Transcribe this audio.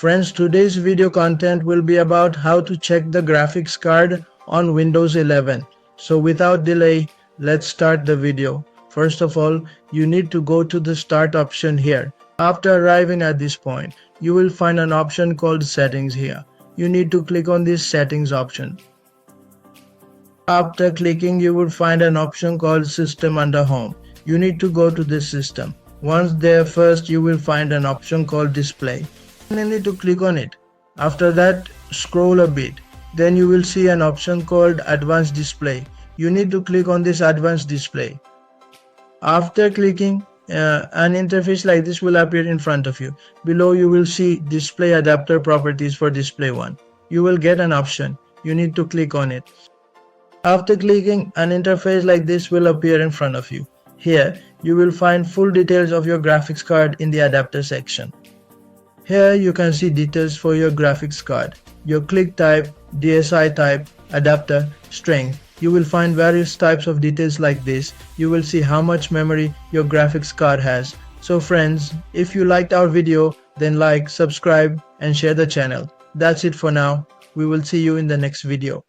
Friends, today's video content will be about how to check the graphics card on Windows 11. So without delay, let's start the video. First of all, you need to go to the start option here. After arriving at this point, you will find an option called settings here. You need to click on this settings option. After clicking, you will find an option called system under home. You need to go to this system. Once there, first you will find an option called display. You need to click on it. After that, scroll a bit. Then you will see an option called advanced display. You need to click on this advanced display. After clicking, an interface like this will appear in front of you. Below you will see display adapter properties for display 1. You will get an option. You need to click on it. After clicking, an interface like this will appear in front of you. Here, you will find full details of your graphics card in the adapter section. Here you can see details for your graphics card, your click type, DSI type, adapter, strength. You will find various types of details like this. You will see how much memory your graphics card has. So friends, if you liked our video, then like, subscribe and share the channel. That's it for now. We will see you in the next video.